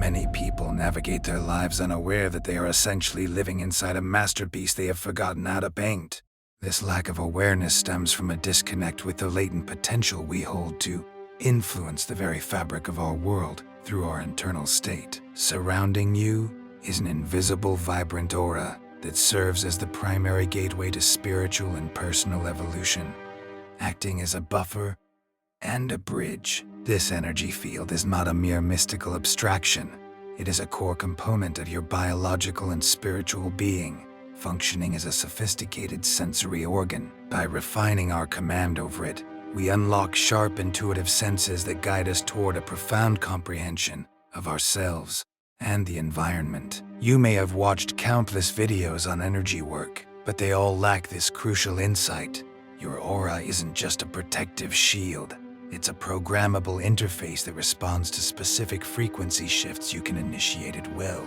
Many people navigate their lives unaware that they are essentially living inside a masterpiece they have forgotten how to paint. This lack of awareness stems from a disconnect with the latent potential we hold to influence the very fabric of our world through our internal state. Surrounding you is an invisible, vibrant aura that serves as the primary gateway to spiritual and personal evolution, acting as a buffer and a bridge. This energy field is not a mere mystical abstraction. It is a core component of your biological and spiritual being, functioning as a sophisticated sensory organ. By refining our command over it, we unlock sharp intuitive senses that guide us toward a profound comprehension of ourselves and the environment. You may have watched countless videos on energy work, but they all lack this crucial insight. Your aura isn't just a protective shield. It's a programmable interface that responds to specific frequency shifts you can initiate at will.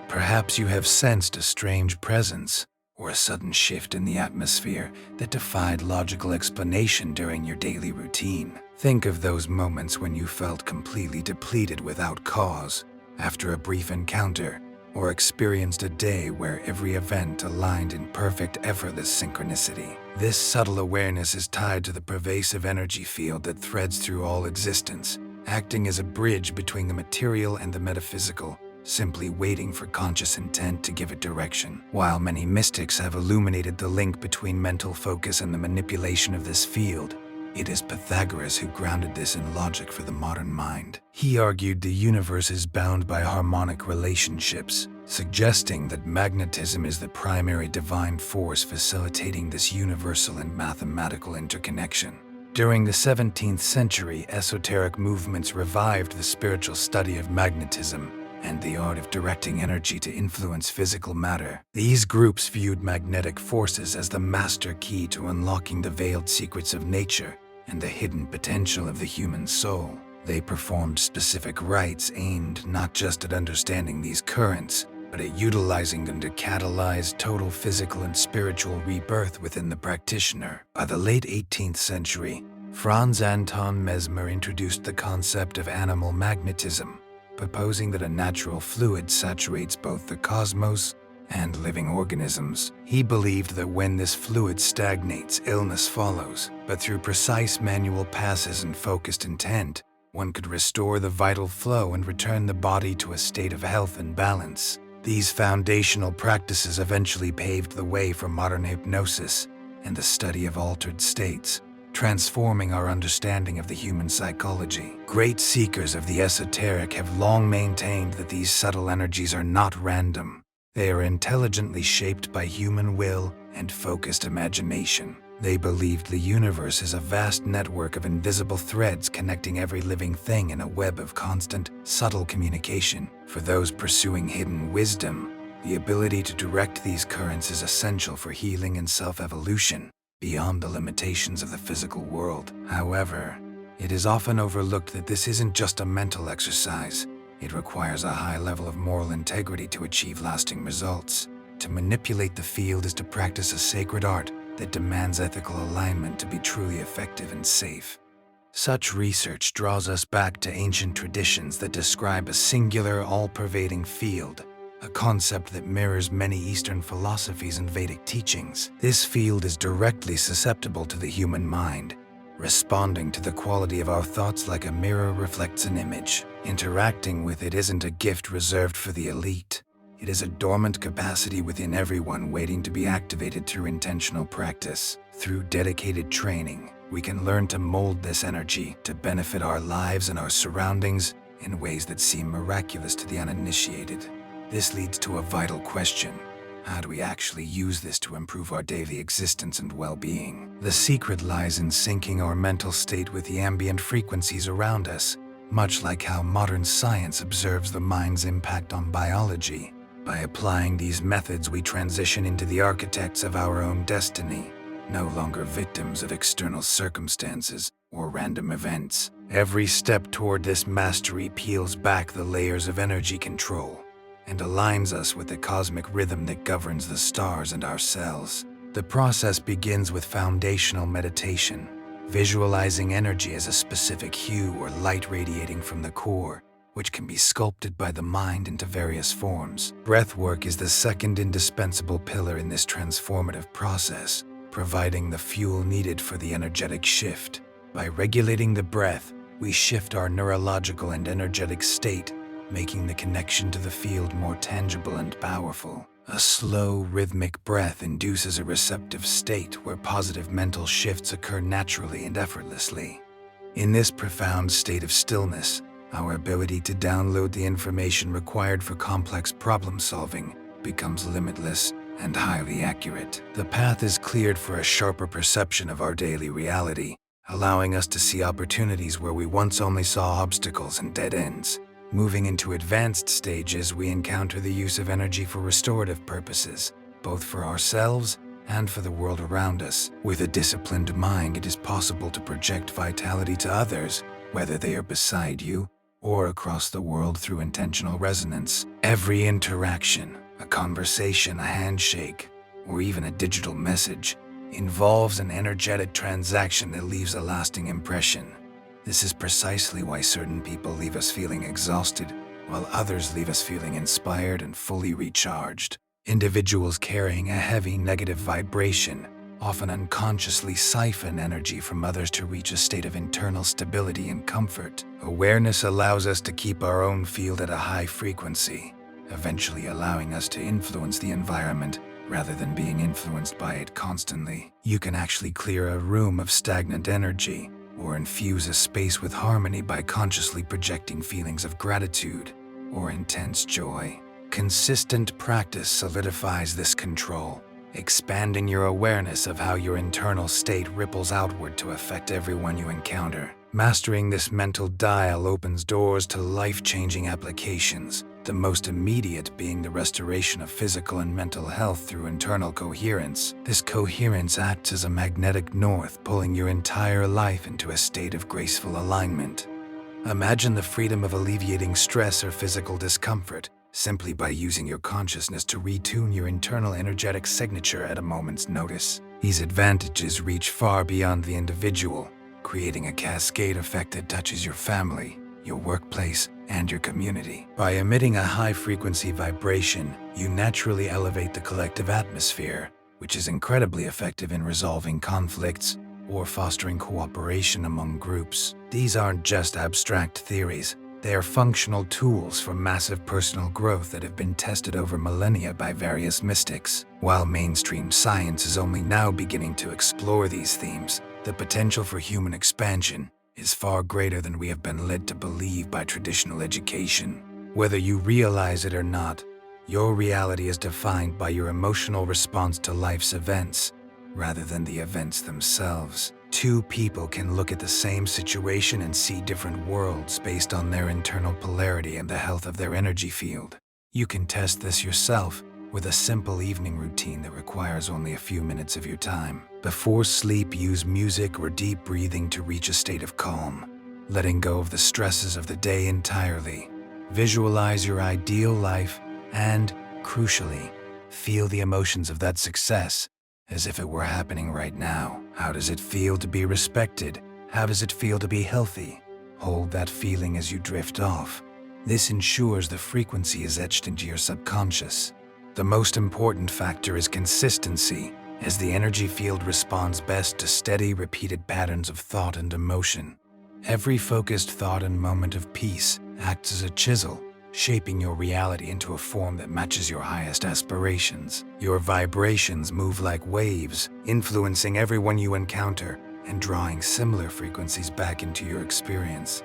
Perhaps you have sensed a strange presence or a sudden shift in the atmosphere that defied logical explanation during your daily routine. Think of those moments when you felt completely depleted without cause after a brief encounter, or experienced a day where every event aligned in perfect, effortless synchronicity. This subtle awareness is tied to the pervasive energy field that threads through all existence, acting as a bridge between the material and the metaphysical, simply waiting for conscious intent to give it direction. While many mystics have illuminated the link between mental focus and the manipulation of this field, it is Pythagoras who grounded this in logic for the modern mind. He argued the universe is bound by harmonic relationships, suggesting that magnetism is the primary divine force facilitating this universal and mathematical interconnection. During the 17th century, esoteric movements revived the spiritual study of magnetism and the art of directing energy to influence physical matter. These groups viewed magnetic forces as the master key to unlocking the veiled secrets of nature and the hidden potential of the human soul. They performed specific rites aimed not just at understanding these currents, but at utilizing them to catalyze total physical and spiritual rebirth within the practitioner. By the late 18th century, Franz Anton Mesmer introduced the concept of animal magnetism, proposing that a natural fluid saturates both the cosmos and living organisms. He believed that when this fluid stagnates, illness follows, but through precise manual passes and focused intent, one could restore the vital flow and return the body to a state of health and balance. These foundational practices eventually paved the way for modern hypnosis and the study of altered states, transforming our understanding of the human psychology. Great seekers of the esoteric have long maintained that these subtle energies are not random. They are intelligently shaped by human will and focused imagination. They believed the universe is a vast network of invisible threads connecting every living thing in a web of constant, subtle communication. For those pursuing hidden wisdom, the ability to direct these currents is essential for healing and self-evolution beyond the limitations of the physical world. However, it is often overlooked that this isn't just a mental exercise. It requires a high level of moral integrity to achieve lasting results. To manipulate the field is to practice a sacred art that demands ethical alignment to be truly effective and safe. Such research draws us back to ancient traditions that describe a singular, all-pervading field, a concept that mirrors many Eastern philosophies and Vedic teachings. This field is directly susceptible to the human mind, responding to the quality of our thoughts like a mirror reflects an image. Interacting with it isn't a gift reserved for the elite. It is a dormant capacity within everyone waiting to be activated through intentional practice. Through dedicated training, we can learn to mold this energy to benefit our lives and our surroundings in ways that seem miraculous to the uninitiated. This leads to a vital question. How do we actually use this to improve our daily existence and well-being? The secret lies in syncing our mental state with the ambient frequencies around us, much like how modern science observes the mind's impact on biology. By applying these methods, we transition into the architects of our own destiny, no longer victims of external circumstances or random events. Every step toward this mastery peels back the layers of energy control and aligns us with the cosmic rhythm that governs the stars and ourselves. The process begins with foundational meditation, visualizing energy as a specific hue or light radiating from the core, which can be sculpted by the mind into various forms. Breathwork is the second indispensable pillar in this transformative process, providing the fuel needed for the energetic shift. By regulating the breath, we shift our neurological and energetic state, making the connection to the field more tangible and powerful. A slow, rhythmic breath induces a receptive state where positive mental shifts occur naturally and effortlessly. In this profound state of stillness, our ability to download the information required for complex problem-solving becomes limitless and highly accurate. The path is cleared for a sharper perception of our daily reality, allowing us to see opportunities where we once only saw obstacles and dead ends. Moving into advanced stages, we encounter the use of energy for restorative purposes, both for ourselves and for the world around us. With a disciplined mind, it is possible to project vitality to others, whether they are beside you or across the world through intentional resonance. Every interaction, a conversation, a handshake, or even a digital message, involves an energetic transaction that leaves a lasting impression. This is precisely why certain people leave us feeling exhausted, while others leave us feeling inspired and fully recharged. Individuals carrying a heavy negative vibration often unconsciously siphon energy from others to reach a state of internal stability and comfort. Awareness allows us to keep our own field at a high frequency, eventually allowing us to influence the environment rather than being influenced by it constantly. You can actually clear a room of stagnant energy or infuse a space with harmony by consciously projecting feelings of gratitude or intense joy. Consistent practice solidifies this control, expanding your awareness of how your internal state ripples outward to affect everyone you encounter. Mastering this mental dial opens doors to life-changing applications, the most immediate being the restoration of physical and mental health through internal coherence. This coherence acts as a magnetic north, pulling your entire life into a state of graceful alignment. Imagine the freedom of alleviating stress or physical discomfort simply by using your consciousness to retune your internal energetic signature at a moment's notice. These advantages reach far beyond the individual, creating a cascade effect that touches your family, your workplace, and your community. By emitting a high-frequency vibration, you naturally elevate the collective atmosphere, which is incredibly effective in resolving conflicts or fostering cooperation among groups. These aren't just abstract theories. They are functional tools for massive personal growth that have been tested over millennia by various mystics. While mainstream science is only now beginning to explore these themes, the potential for human expansion is far greater than we have been led to believe by traditional education. Whether you realize it or not, your reality is defined by your emotional response to life's events, rather than the events themselves. Two people can look at the same situation and see different worlds based on their internal polarity and the health of their energy field. You can test this yourself with a simple evening routine that requires only a few minutes of your time. Before sleep, use music or deep breathing to reach a state of calm, letting go of the stresses of the day entirely. Visualize your ideal life and, crucially, feel the emotions of that success as if it were happening right now. How does it feel to be respected? How does it feel to be healthy? Hold that feeling as you drift off. This ensures the frequency is etched into your subconscious. The most important factor is consistency, as the energy field responds best to steady, repeated patterns of thought and emotion. Every focused thought and moment of peace acts as a chisel, shaping your reality into a form that matches your highest aspirations. Your vibrations move like waves, influencing everyone you encounter and drawing similar frequencies back into your experience.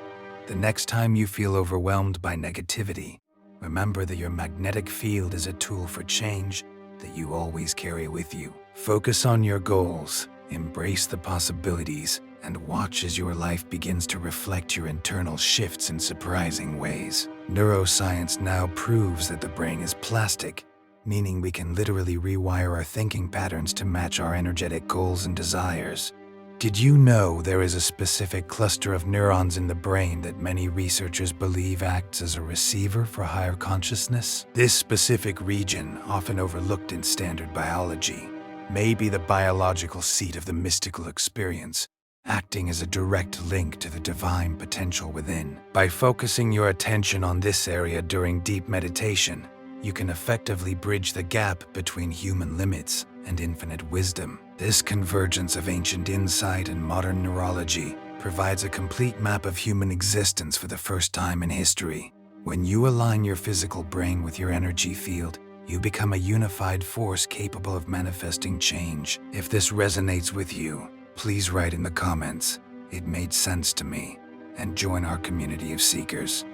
The next time you feel overwhelmed by negativity, remember that your magnetic field is a tool for change that you always carry with you. Focus on your goals, embrace the possibilities, and watch as your life begins to reflect your internal shifts in surprising ways. Neuroscience now proves that the brain is plastic, meaning we can literally rewire our thinking patterns to match our energetic goals and desires. Did you know there is a specific cluster of neurons in the brain that many researchers believe acts as a receiver for higher consciousness? This specific region, often overlooked in standard biology, may be the biological seat of the mystical experience, acting as a direct link to the divine potential within. By focusing your attention on this area during deep meditation, you can effectively bridge the gap between human limits and infinite wisdom. This convergence of ancient insight and modern neurology provides a complete map of human existence for the first time in history. When you align your physical brain with your energy field, you become a unified force capable of manifesting change. If this resonates with you, please write in the comments, "It made sense to me," and join our community of seekers.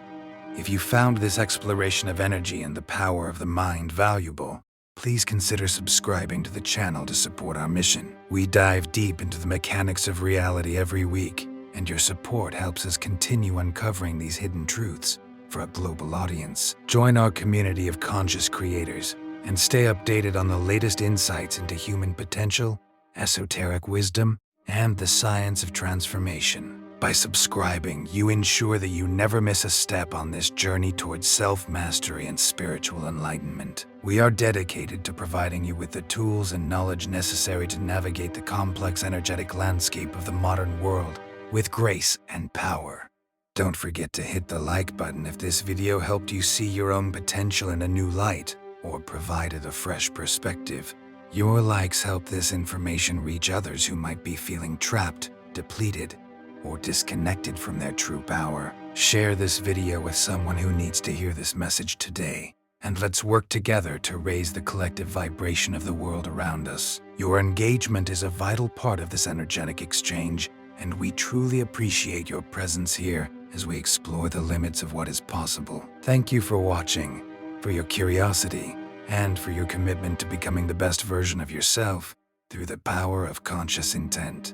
If you found this exploration of energy and the power of the mind valuable, please consider subscribing to the channel to support our mission. We dive deep into the mechanics of reality every week, and your support helps us continue uncovering these hidden truths for a global audience. Join our community of conscious creators and stay updated on the latest insights into human potential, esoteric wisdom, and the science of transformation. By subscribing, you ensure that you never miss a step on this journey towards self-mastery and spiritual enlightenment. We are dedicated to providing you with the tools and knowledge necessary to navigate the complex energetic landscape of the modern world with grace and power. Don't forget to hit the like button if this video helped you see your own potential in a new light or provided a fresh perspective. Your likes help this information reach others who might be feeling trapped, depleted, or disconnected from their true power. Share this video with someone who needs to hear this message today, and let's work together to raise the collective vibration of the world around us. Your engagement is a vital part of this energetic exchange, and we truly appreciate your presence here as we explore the limits of what is possible. Thank you for watching, for your curiosity, and for your commitment to becoming the best version of yourself through the power of conscious intent.